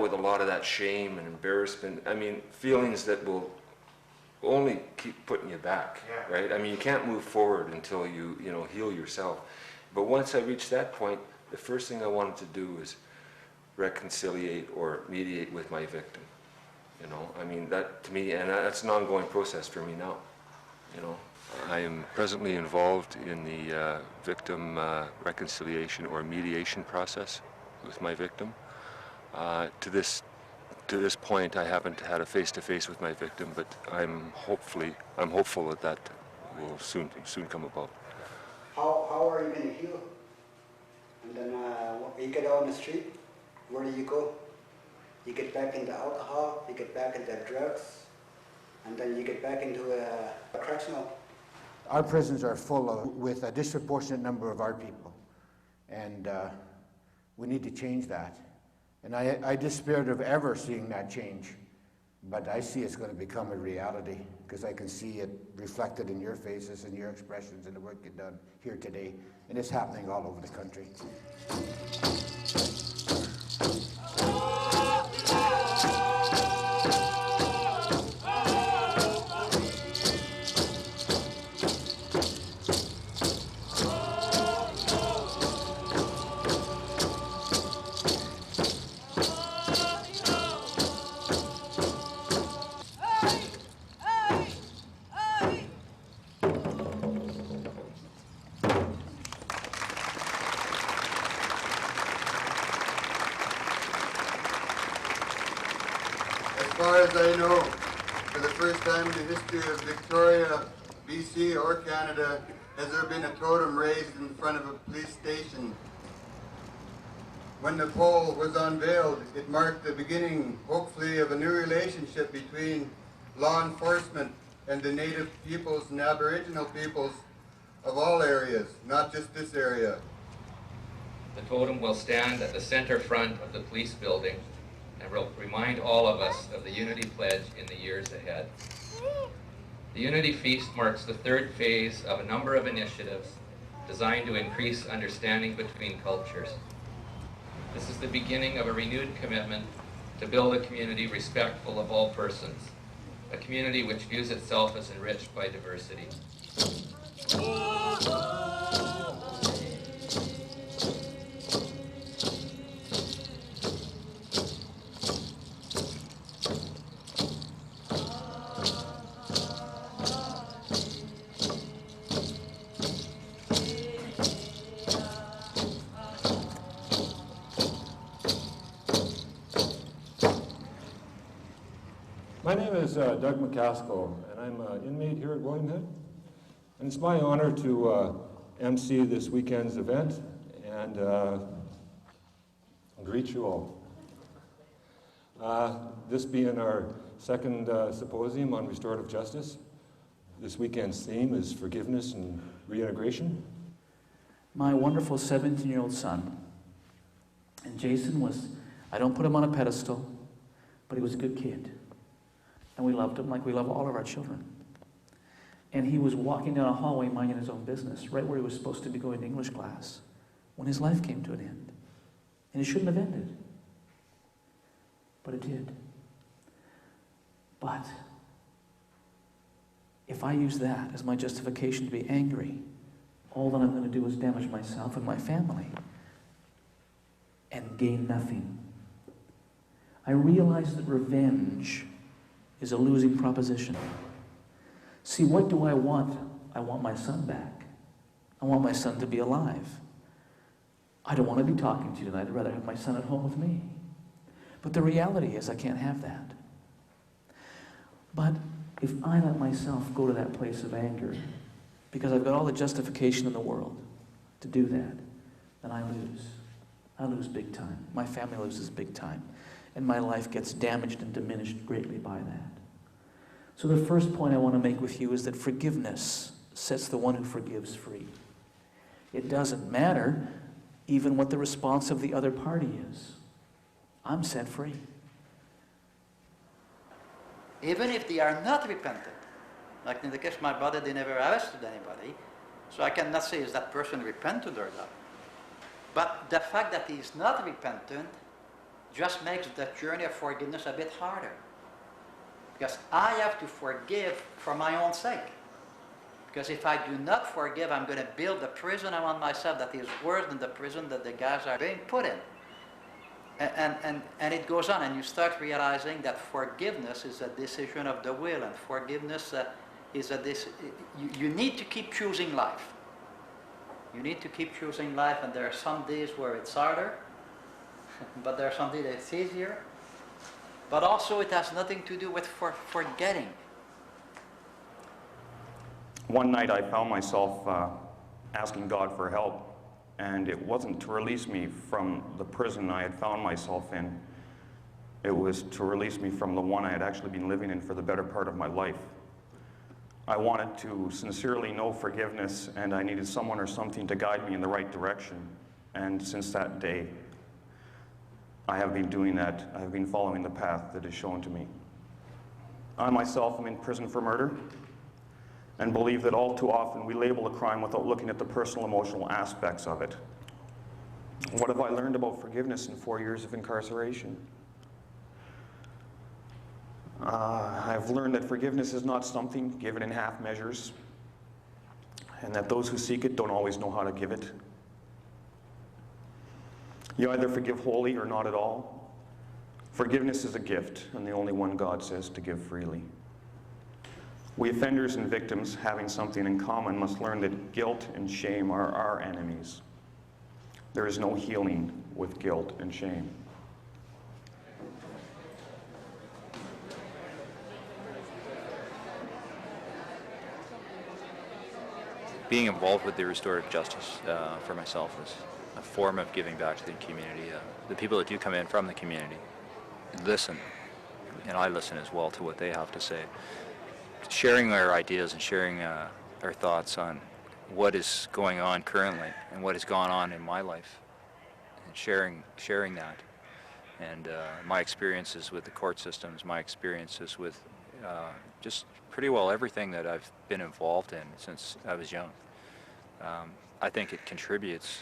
with a lot of that shame and embarrassment. I mean, feelings that will only keep putting you back, right? I mean, you can't move forward until you heal yourself. But once I reached that point, the first thing I wanted to do was reconciliate or mediate with my victim. I mean, that to me, and that's an ongoing process for me now. I am presently involved in the victim reconciliation or mediation process with my victim. To this point, I haven't had a face-to-face with my victim, but I'm hopeful that will soon come about. How are you going to heal? And then you get out on the street, where do you go? You get back into alcohol, you get back into drugs, and then you get back into a correctional. Our prisons are full with a disproportionate number of our people, and we need to change that. And I despaired of ever seeing that change, but I see it's going to become a reality because I can see it reflected in your faces and your expressions and the work you've done here today, and it's happening all over the country. As far as I know, for the first time in the history of Victoria, B.C. or Canada, has there been a totem raised in front of a police station. When the pole was unveiled, it marked the beginning, hopefully, of a new relationship between law enforcement and the native peoples and Aboriginal peoples of all areas, not just this area. The totem will stand at the center front of the police building and will remind all of us of the Unity Pledge in the years ahead. The Unity Feast marks the third phase of a number of initiatives designed to increase understanding between cultures. This is the beginning of a renewed commitment to build a community respectful of all persons, a community which views itself as enriched by diversity. My name is Doug McCaskill, and I'm an inmate here at William Head. And it's my honor to MC this weekend's event and greet you all. This being our second symposium on restorative justice, this weekend's theme is forgiveness and reintegration. My wonderful 17-year-old son, and Jason was, I don't put him on a pedestal, but he was a good kid. And we loved him like we love all of our children. And he was walking down a hallway minding his own business, right where he was supposed to be going to English class, when his life came to an end. And it shouldn't have ended. But it did. But if I use that as my justification to be angry, all that I'm going to do is damage myself and my family and gain nothing. I realize that revenge is a losing proposition. See, what do I want? I want my son back. I want my son to be alive. I don't want to be talking to you tonight. I'd rather have my son at home with me. But the reality is I can't have that. But if I let myself go to that place of anger, because I've got all the justification in the world to do that, then I lose. I lose big time. My family loses big time. And my life gets damaged and diminished greatly by that. So the first point I want to make with you is that forgiveness sets the one who forgives free. It doesn't matter even what the response of the other party is. I'm set free. Even if they are not repentant, like in the case of my brother, they never arrested anybody, so I cannot say is that person repentant or not. But the fact that he is not repentant just makes the journey of forgiveness a bit harder. Because I have to forgive for my own sake. Because if I do not forgive, I'm going to build a prison around myself that is worse than the prison that the guys are being put in. And it goes on, and you start realizing that forgiveness is a decision of the will, and forgiveness is you need to keep choosing life. You need to keep choosing life, and there are some days where it's harder, but there are some days that it's easier. But also it has nothing to do with forgetting. One night I found myself asking God for help, and it wasn't to release me from the prison I had found myself in. It was to release me from the one I had actually been living in for the better part of my life. I wanted to sincerely know forgiveness, and I needed someone or something to guide me in the right direction. And since that day, I have been doing that. I have been following the path that is shown to me. I myself am in prison for murder, and believe that all too often we label a crime without looking at the personal emotional aspects of it. What have I learned about forgiveness in 4 years of incarceration? I've learned that forgiveness is not something given in half measures, and that those who seek it don't always know how to give it. You either forgive wholly or not at all. Forgiveness is a gift, and the only one God says to give freely. We offenders and victims, having something in common, must learn that guilt and shame are our enemies. There is no healing with guilt and shame. Being involved with the restorative justice for myself is a form of giving back to the community. The people that do come in from the community listen, and I listen as well to what they have to say. Sharing our ideas and sharing our thoughts on what is going on currently and what has gone on in my life, and sharing that, and my experiences with the court systems, my experiences with just pretty well everything that I've been involved in since I was young. I think it contributes,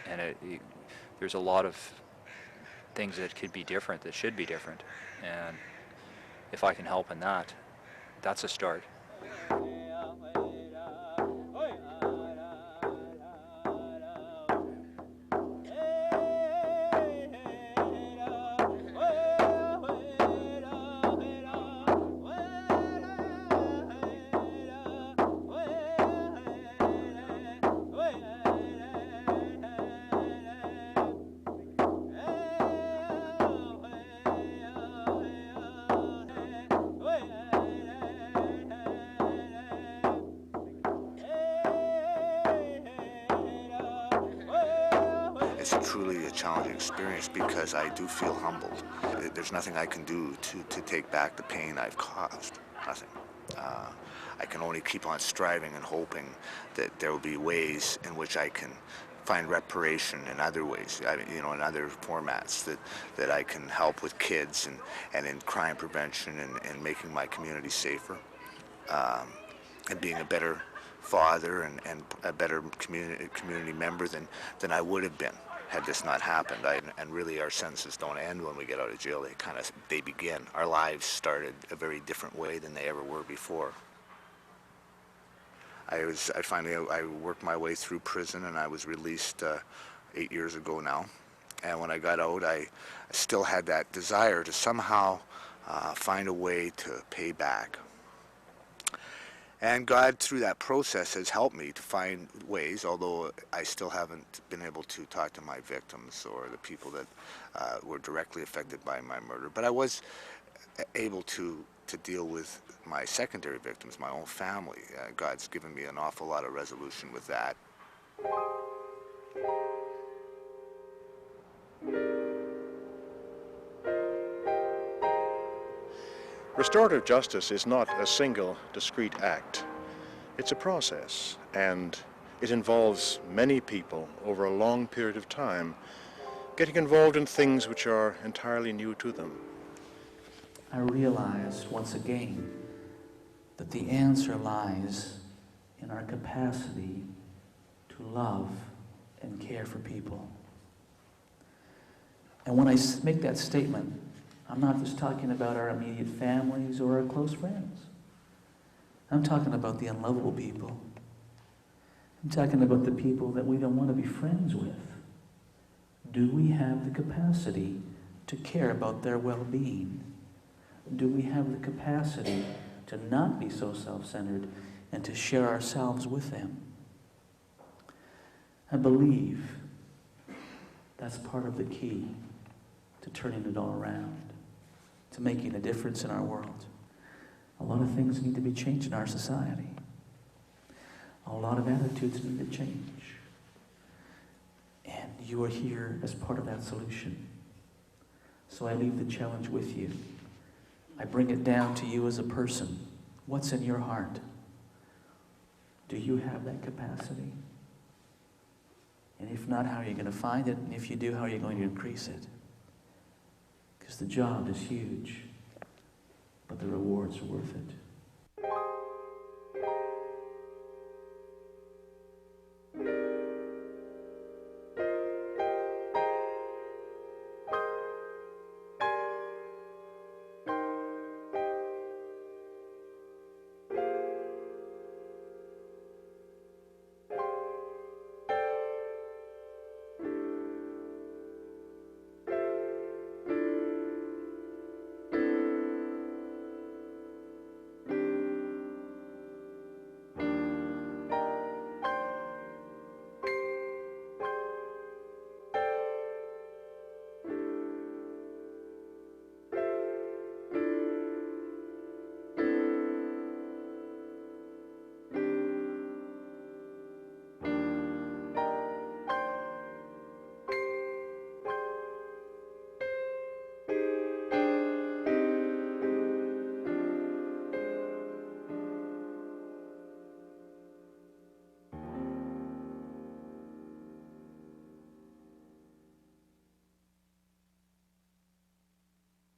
and there's a lot of things that could be different, that should be different, and if I can help in that, that's a start. It's truly a challenging experience because I do feel humbled. There's nothing I can do to take back the pain I've caused. Nothing. I can only keep on striving and hoping that there will be ways in which I can find reparation in other ways, in other formats that I can help with kids and in crime prevention and making my community safer, and being a better father and a better community member than I would have been had this not happened. And really our sentences don't end when we get out of jail, they begin. Our lives started a very different way than they ever were before. I worked my way through prison, and I was released 8 years ago now. And when I got out, I still had that desire to somehow find a way to pay back. And God, through that process, has helped me to find ways, although I still haven't been able to talk to my victims or the people that were directly affected by my murder. But I was able to deal with my secondary victims, my own family. God's given me an awful lot of resolution with that. Restorative justice is not a single, discrete act. It's a process, and it involves many people over a long period of time getting involved in things which are entirely new to them. I realized once again that the answer lies in our capacity to love and care for people. And when I make that statement, I'm not just talking about our immediate families or our close friends. I'm talking about the unlovable people. I'm talking about the people that we don't want to be friends with. Do we have the capacity to care about their well-being? Do we have the capacity to not be so self-centered and to share ourselves with them? I believe that's part of the key to turning it all around, to making a difference in our world. A lot of things need to be changed in our society. A lot of attitudes need to change. And you are here as part of that solution. So I leave the challenge with you. I bring it down to you as a person. What's in your heart? Do you have that capacity? And if not, how are you going to find it? And if you do, how are you going to increase it? Because the job is huge, but the rewards are worth it.